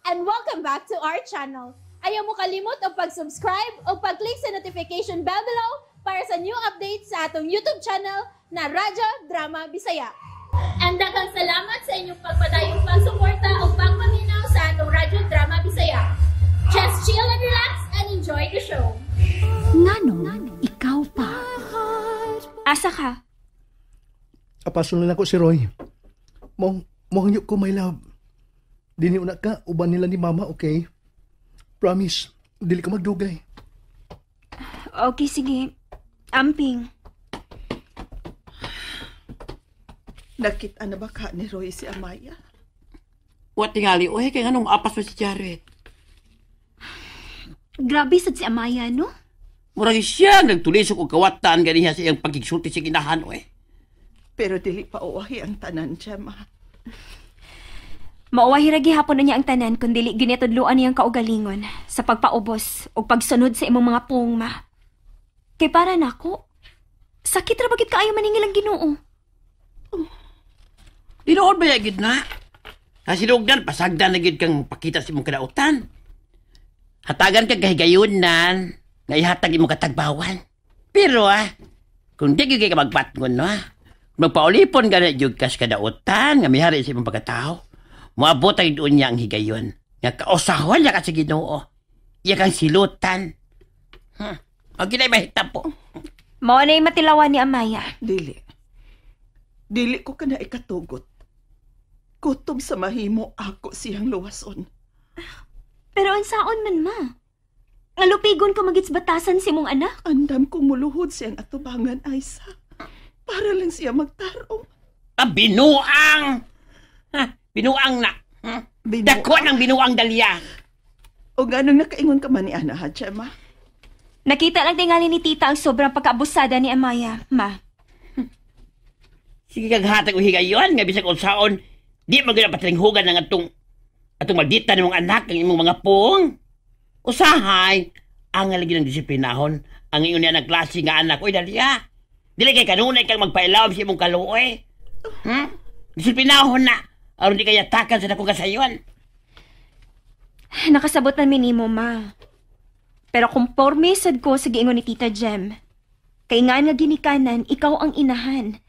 and welcome back to our channel. Ayaw mo kalimot o pag-subscribe o pag-click sa notification bell below para sa new updates sa atong YouTube channel na Radyo Drama Bisaya. And daghang salamat sa inyong pagpadayong pagsuporta o pagpaminaw sa atong Radyo Drama Bisaya. Just chill and relax and enjoy the show. Ngano, ikaw pa. Asa ka? Apasol na ako si Roy. Mohanyok ko, my love. Dini una ka, uban nila ni mama, okay? Promise, dili ka magdugay. Okay, sige. Amping. Nakita na ba ka ni Roy si Amaya? Wat tingali, oy, kaya nga maapas mo si Jared. Grabe sad si Amaya, no? Murag siya, nagtulisok o kawatan ganiha sa iyang pagkiksulti sa kinahan, oy. Pero dili pa uwahi ang tanan, Gemma. Mauwahi ragi hapon na niya ang tanan kung dili ginitudluan niyang kaugalingon sa pagpaubos o pagsunod sa imong mga pungma. Kay para nako, sakit ra bagit kaayo maningil ang Ginoo. Dinoon ba yagid na? Kasilugdan, pasagdan na gid kang pakita sa imong kadautan. Hatagan kang kahigayunan, nga ihatag imong katagbawan. Pero kung di kay ka magpatngon, no? Magpaulipon ka na jud kas kadautan, nga mihari sa imong pagkatao. Moabot ang doon niya ang higayon. Nga kausahon niya kasi Ginoo. Iya kang silutan. Ang ginay mahita po. Mao na yung matilawan ni Amaya. Dili ko ka na ikatugot. Kutob sa mahimo ako siyang luwason. Pero ang saon man ma. Ngalupigon ka magits batasan si mong anak. Andam kong muluhod siyang atubangan, Aisa. Para lang siya magtarong. Binuang! Binuang na. Dako ng binuang dalya. O ganong nakaingon ka man ni Ana, ha, Gemma? Nakita lang tingali ni tita ang sobrang pagkaabusada ni Amaya, ma. Sige kag hatag o higayon, nga bisag unsaon, di maganda patalinghugan ng atong maldita ng mga anak, ng imong mga pong. Usahay, ang lagi ng disiplinahon, ang ingon niya ng klase nga anak, oy dalya. Dili kay kanunay kang magpailawam sa imong kaluoy. Disiplinahon na. Aron di kaya takan sa dakong kasayon. Nakasabot na minimo, ma. Pero kumporme sad ko sa giingon ni Tita Jem. Kay nga ginikanan, ikaw ang inahan.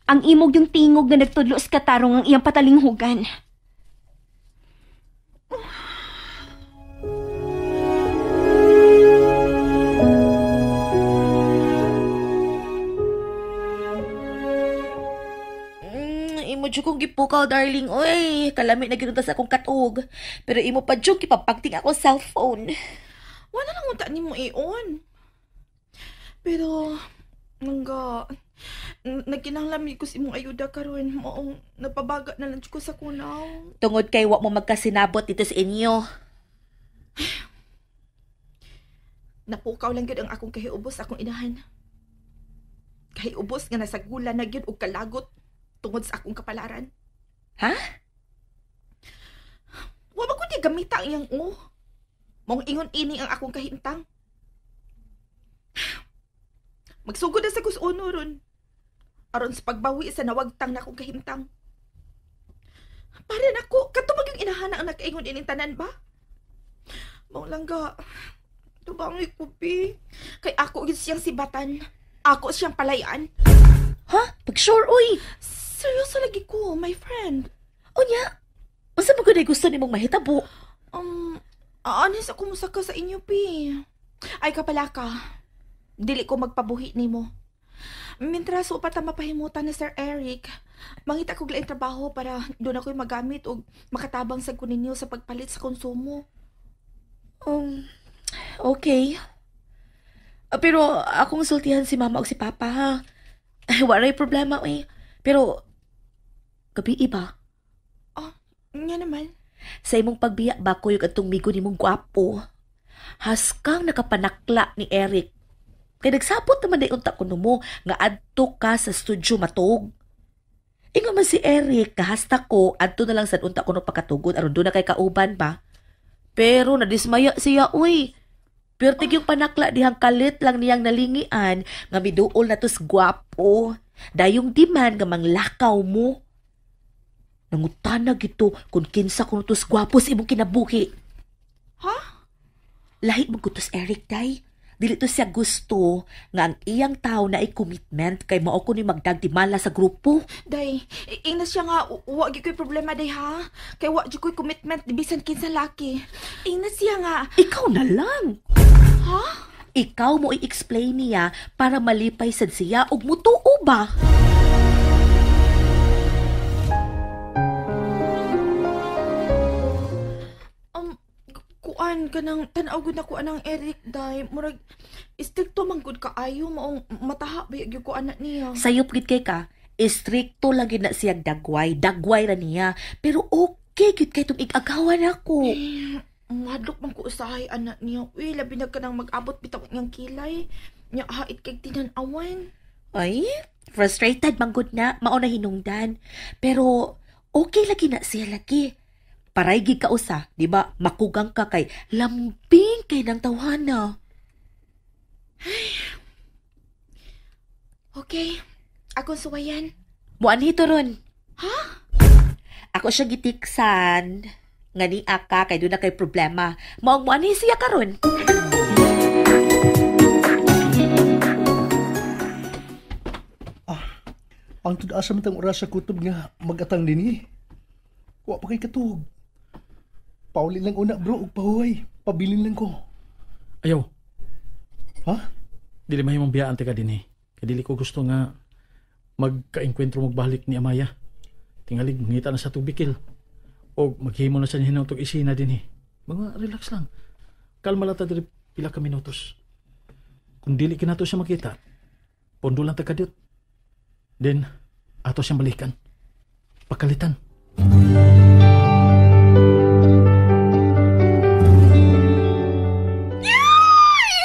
Ang imog yung tingog na nagtudlo sa katarong ang iyang patalinghugan. Imo jud kong gipukaw, darling. Oy, kalami na ginunta sa akong katug. Pero imo pa jud kipapagting ako cellphone. Wala lang unta nimo iyon. Pero nagkinahanglan ko sa imong ayuda karon, maong napabaga na lang ko sa kunaw. Tungod kay wa mo magkasinabot dito sa inyo. Napukaw lang gyud ang akong kahiubos akong inahan. Kahiubos nga nasagula na gyud og kalagot tungod sa akong kapalaran. Ha? Wa ba ko di gamita ang iyang Mong ingon ini ang akong kahimtang. Magsugod na sa kusuno ron. Aron sa pagbawi sa nawagtang na akong kahimtang. Para nako, katubag yung inahana ang nakaingon ining tanan ba? Mong langga, tubangoy ko, Pi. Kay ako yun siyang sibatan. Ako siyang palayan. Ha? Pag-sure, uy! Seryoso lagi ko, my friend. O niya, unsa mo gud gusto nimong mahitabo? Anis ako musaka sa inyo, Pi. Ay kapala ka. Dili ko magpabuhi nimo. Mintras upat ang mapahimutan ni Sir Eric, mangita ko glaing trabaho para doon ako'y magamit o makatabang sa kuninyo sa pagpalit sa konsumo. Okay. Pero akong sultihan si mama o si papa, ha? Waray problema, eh. Pero, gabi iba. Nga naman. Sa imong pagbiya ba ko yung atong migo ni mong gwapo. Haskang nakapanakla ni Eric. Kaya nagsabot naman na unta ko mo nga adto ka sa studio matog. Ingon man si Eric, kahasta ko, adto na lang sa unta ko no pakatugod aron doon na kay kauban ba. Pero nadismaya siya, uy. Pertig yung panakla dihang kalit lang niyang nalingian nga miduol na tos gwapo. Dayong diman nga manglakaw mo. Nangutana gito kung kinsa kuno tos gwapo sa imong kinabuhi. Ha? Lahi mo gutos Eric day. Dili to siya gusto nga ang iyang tao na i-commitment kay mao ko ni magdagdimala sa grupo. Day, ina siya nga, wa gyud ko'y problema day ha. Kay wa gyud ko'y commitment bisan kinsa laki. Ina siya nga. Ikaw na lang. Ha? Ikaw mo i-explain niya para malipay sad siya og mutuo ba? Kuan kanang tan-aw gud ako anang Eric day. Murag istrikto man gud kaayo maong mataha ba gyud ko anak niya. Sayop gid kay ka. Istrikto lagi na siya dagway ra niya. Pero okay gid kay tung ig-agawan ako. Madlok man ko usahay anak niya. Uy, labi na ka nang mag-abot bitaw niyang kilay. Nya hait kay tinan-awan. Ay, frustrated man gud na, mao na hinungdan. Pero okay lagi na siya lagi. Paray gid ka usa, di ba? Makugang ka kay lambing kay nang tawhana. Okay, akong suwayan. Muanhi to ron. Ha? Ako siya gitiksan. Ngani aka kay doon na kay problema. Maong muanhi siya karon. Ang tudasa matang oras sa kutob nga mag-atang din Wa pa kay katug. Pauli lang una bro, ug pahuway. Pabilin lang ko. Ayaw. Ha? Dili mahimong biyaan ka din Kaya dili ko gusto nga magka-enkwentro magbalik ni Amaya. Tingalig, ngita na sa tubikil. O maghimo na sa niya ng isina din Mga relax lang. Kalma lang ta diri pila ka minutos. Kung dili kinato siya makita, pondo lang ta kadiyot. Then, ato siyang balikan. Pakalitan.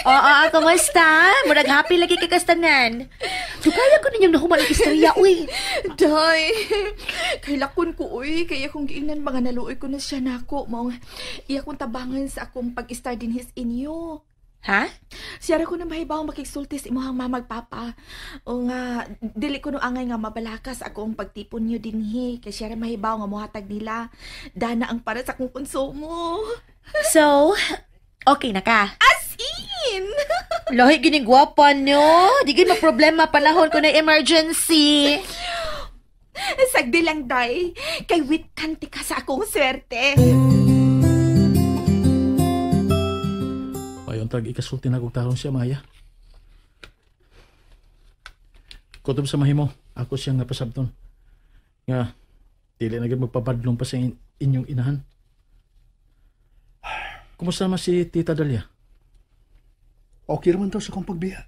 Oo, kumusta? Murag happy lagi kay kastanan. Dugaya ko ninyong nahuman ang istorya, uy. Day, kay lakon ko, uy. Kaya kung giingnan mga naluoy ko na siya nako. Maong iya kong tabangan sa akong pag-star din his inyo. Ha? Siya ko na mahibaw makigsulti sa imuhang mamagpapa. O nga, dili ko no angay nga mabalakas akong pagtipon nyo dinhi. Kaya siya mahibaw nga muhatag nila. Dana ang para sa akong konsumo. So, okay na ka? As in! Lahi gining gwapa nyo. Di gin problema panahon ko na emergency. Sagdi lang, day. Kay witkanti ka sa akong swerte. Payon tag ikasulti na kong taron siya, Maya. Kutob sa mahimo, ako siyang napasabton. Nga, dili na gid magpapadlong pa sa inyong inahan. Kumusta naman si Tita Dalia? Okay naman daw sa kong pagbiya.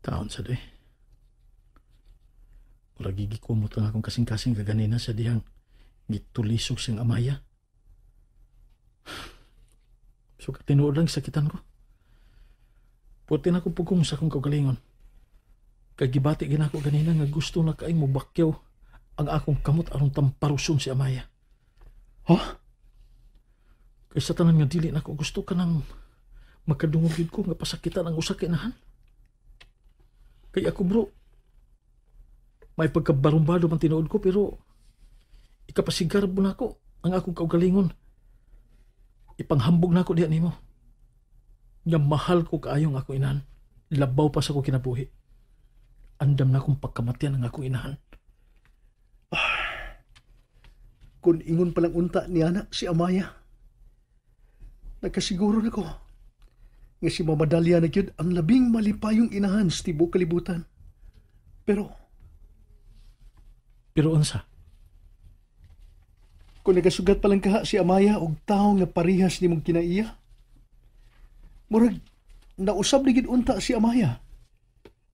Taon sa doy. Wala gigikumot lang akong kasing-kasing kaganina sa dihang gitulisog siyang Amaya. So tinuod lang sakitan ko. Puti na ko pugong sa akong kagalingon. Kagibati ginako ganina nga gusto na kaing mubakyaw ang akong kamot aron tamparuson si Amaya. Ha? Kaysa tanan nga dili na ko gusto ka nang makadungogid ko nga pasakitan ang usa kay inahan. Kay ako bro, may pagkabarumbado man tinuod ko pero ikapasigar mo na ako ang akong kaugalingon. Ipanghambog na ako diyan nimo. Nga mahal ko kaayong ako inahan. Labaw pa sa ko kinabuhi. Andam na akong pagkamatian ang akong inahan. Kung ingon palang unta ni anak si Amaya, nagkasiguro na ko nga si Mama Dalia na gyud ang labing malipayong inahan sa tibuok kalibutan. Pero unsa? kung nagasugat palang kaha si Amaya og tao nga parihas nimong kinaiya, murag nausab na gid unta si Amaya.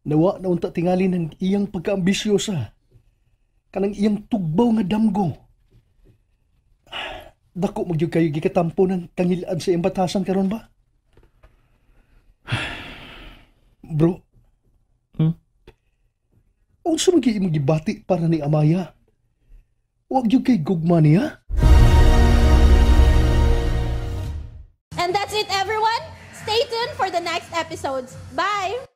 Nawa na unta tingali ng iyang pagkaambisyosa, kanang iyang tugbaw nga damgo. Dako magyud kayo gikatampo ng kangilaan sa iyang batasan karon ba? Bro. Unsa man gyud imong gibati para ni Amaya? Wag gyud kay gugma niya. And that's it, everyone. Stay tuned for the next episodes. Bye!